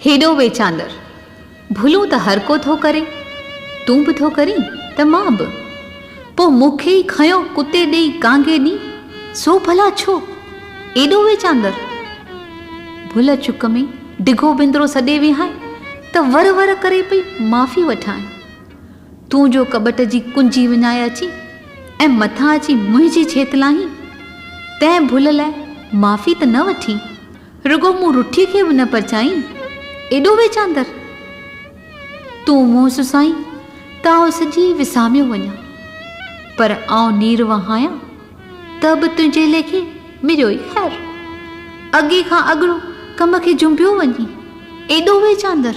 हेॾो वेचांदर, भुलूं त हर को थो करे, तूं बि थो करीं त मां बि। पोइ मूंखे ई खयो कुते ॾेई कांगे ॾी, सो भला छो एॾो वेचांदर। भुल चुक में डिघो बिंदरो सॾे विहाए त वर वर करे पई माफ़ी वठाए। तूं जो कॿट जी कुंजी विञाए अची ऐं मथां अची मुंहिंजी छेतलाहीं, तंहिं भुल लाइ माफ़ी त न वठी, रुगो मूं रुठी खे बि न परचाईं। एॾो वेचांदर। तूं मुंहुं सुसाईं त आउं सॼी विसामियो वञा, पर आउं नीर वहायां त बि तुंहिंजे लेखे मिरियो ई ख़ैर, अॻे खां अॻिड़ो कम खे जुंबियो वञी। एॾो वेचांदर।